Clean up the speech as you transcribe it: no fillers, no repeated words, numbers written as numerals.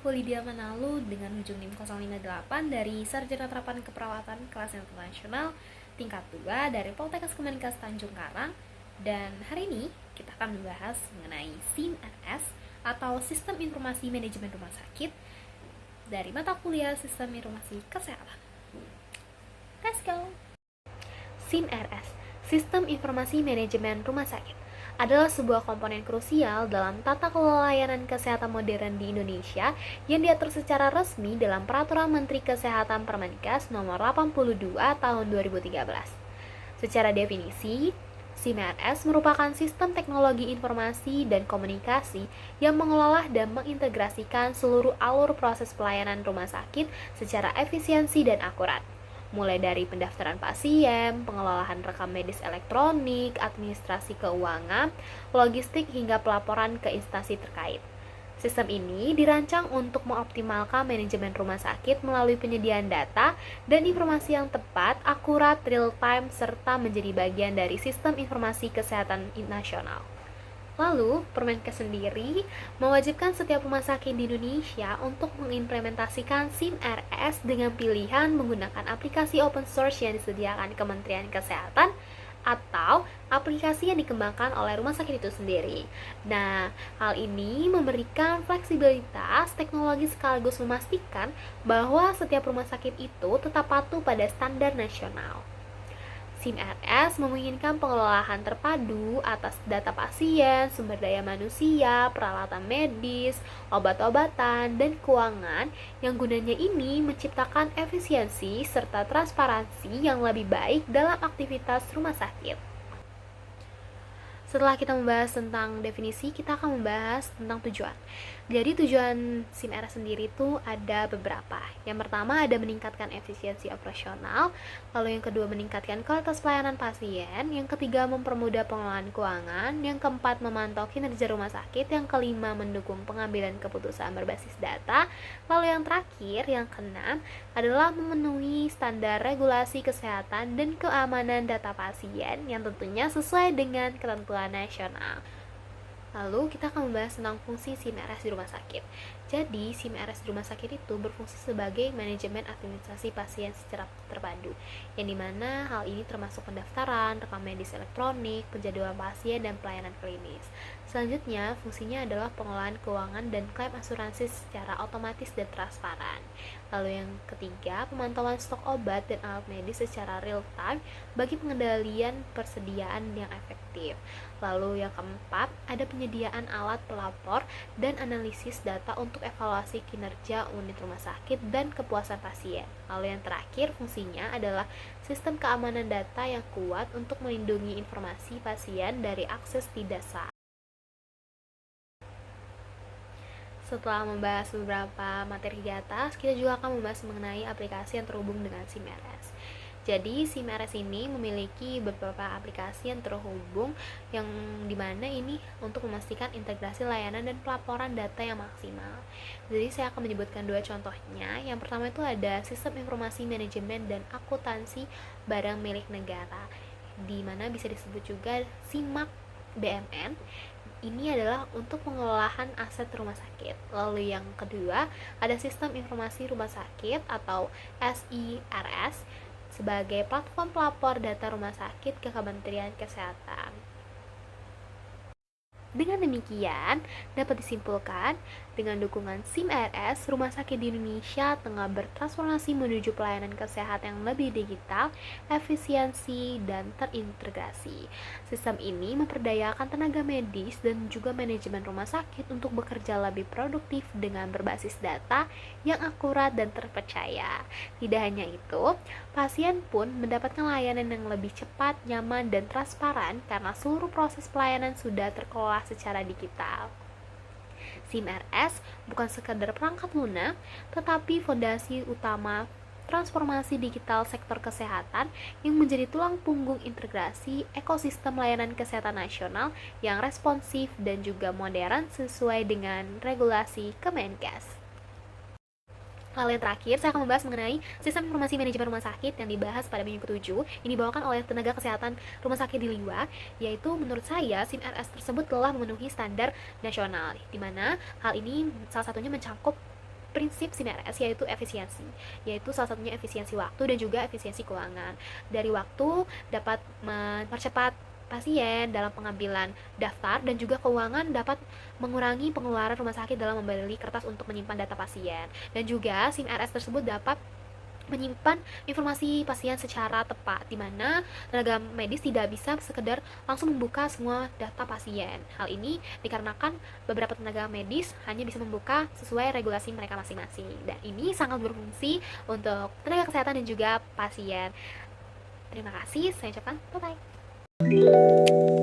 aku Lydia Manalu dengan ujung NIM 058 dari Sarjana Terapan Keperawatan kelas internasional tingkat 2 dari Poltekkes Kemenkes Tanjung Karang. Dan hari ini kita akan membahas mengenai SIM-RS atau Sistem Informasi Manajemen Rumah Sakit dari mata kuliah Sistem Informasi Kesehatan. Let's go! SIM-RS, Sistem Informasi Manajemen Rumah Sakit, adalah sebuah komponen krusial dalam tata kelola layanan kesehatan modern di Indonesia yang diatur secara resmi dalam Peraturan Menteri Kesehatan Permenkes Nomor 82 Tahun 2013. Secara definisi, SIM-RS merupakan sistem teknologi informasi dan komunikasi yang mengelola dan mengintegrasikan seluruh alur proses pelayanan rumah sakit secara efisiensi dan akurat, mulai dari pendaftaran pasien, pengelolaan rekam medis elektronik, administrasi keuangan, logistik hingga pelaporan ke instansi terkait. Sistem ini dirancang untuk mengoptimalkan manajemen rumah sakit melalui penyediaan data dan informasi yang tepat, akurat, real-time, serta menjadi bagian dari sistem informasi kesehatan nasional. Lalu, Permenkes sendiri mewajibkan setiap rumah sakit di Indonesia untuk mengimplementasikan SIM-RS dengan pilihan menggunakan aplikasi open source yang disediakan Kementerian Kesehatan atau aplikasi yang dikembangkan oleh rumah sakit itu sendiri. Nah, hal ini memberikan fleksibilitas teknologi sekaligus memastikan bahwa setiap rumah sakit itu tetap patuh pada standar nasional. SIM-RS memungkinkan pengelolaan terpadu atas data pasien, sumber daya manusia, peralatan medis, obat-obatan, dan keuangan yang gunanya ini menciptakan efisiensi serta transparansi yang lebih baik dalam aktivitas rumah sakit. Setelah kita membahas tentang definisi, kita akan membahas tentang tujuan. Jadi tujuan SIM-RS sendiri itu ada beberapa. Yang pertama ada meningkatkan efisiensi operasional, lalu yang kedua meningkatkan kualitas pelayanan pasien, yang ketiga mempermudah pengelolaan keuangan, yang keempat memantau kinerja rumah sakit, yang kelima mendukung pengambilan keputusan berbasis data, lalu yang terakhir, yang keenam adalah memenuhi standar regulasi kesehatan dan keamanan data pasien yang tentunya sesuai dengan ketentuan nasional. Lalu kita akan membahas tentang fungsi SIM-RS di rumah sakit. Jadi, SIM-RS di rumah sakit itu berfungsi sebagai manajemen administrasi pasien secara terpadu, yang dimana hal ini termasuk pendaftaran, rekam medis elektronik, penjadwalan pasien, dan pelayanan klinis. Selanjutnya, fungsinya adalah pengelolaan keuangan dan klaim asuransi secara otomatis dan transparan. Lalu yang ketiga, pemantauan stok obat dan alat medis secara real time bagi pengendalian persediaan yang efektif. Lalu yang keempat, ada penyediaan alat pelapor dan analisis data untuk evaluasi kinerja unit rumah sakit dan kepuasan pasien. Lalu yang terakhir, fungsinya adalah sistem keamanan data yang kuat untuk melindungi informasi pasien dari akses tidak sah. Setelah membahas beberapa materi di atas, kita juga akan membahas mengenai aplikasi yang terhubung dengan SIM-RS. Jadi SIM-RS ini memiliki beberapa aplikasi yang terhubung yang dimana ini untuk memastikan integrasi layanan dan pelaporan data yang maksimal. Jadi saya akan menyebutkan dua contohnya. Yang pertama itu ada Sistem Informasi Manajemen dan Akuntansi Barang Milik Negara, di mana bisa disebut juga SIMAK BMN. Ini adalah untuk pengelolaan aset rumah sakit. Lalu yang kedua, ada Sistem Informasi Rumah Sakit atau SIRS sebagai platform pelapor data rumah sakit ke Kementerian Kesehatan. Dengan demikian, dapat disimpulkan, dengan dukungan SIM-RS, rumah sakit di Indonesia tengah bertransformasi menuju pelayanan kesehatan yang lebih digital, efisiensi, dan terintegrasi. Sistem ini memperdayakan tenaga medis dan juga manajemen rumah sakit untuk bekerja lebih produktif dengan berbasis data yang akurat dan terpercaya. Tidak hanya itu, pasien pun mendapatkan layanan yang lebih cepat, nyaman, dan transparan karena seluruh proses pelayanan sudah terkelola secara digital. SIM-RS bukan sekadar perangkat lunak, tetapi fondasi utama transformasi digital sektor kesehatan yang menjadi tulang punggung integrasi ekosistem layanan kesehatan nasional yang responsif dan juga modern sesuai dengan regulasi Kemenkes. Lalu yang terakhir, saya akan membahas mengenai sistem informasi manajemen rumah sakit yang dibahas pada minggu ke-7 yang dibawakan oleh tenaga kesehatan rumah sakit di Liwa, yaitu menurut saya SIM-RS tersebut telah memenuhi standar nasional, di mana hal ini salah satunya mencakup prinsip SIM-RS, yaitu efisiensi, yaitu salah satunya efisiensi waktu dan juga efisiensi keuangan. Dari waktu dapat mempercepat pasien dalam pengambilan daftar, dan juga keuangan dapat mengurangi pengeluaran rumah sakit dalam membeli kertas untuk menyimpan data pasien. Dan juga SIM-RS tersebut dapat menyimpan informasi pasien secara tepat, di mana tenaga medis tidak bisa sekedar langsung membuka semua data pasien. Hal ini dikarenakan beberapa tenaga medis hanya bisa membuka sesuai regulasi mereka masing-masing, dan ini sangat berfungsi untuk tenaga kesehatan dan juga pasien. Terima kasih, saya ucapkan bye-bye.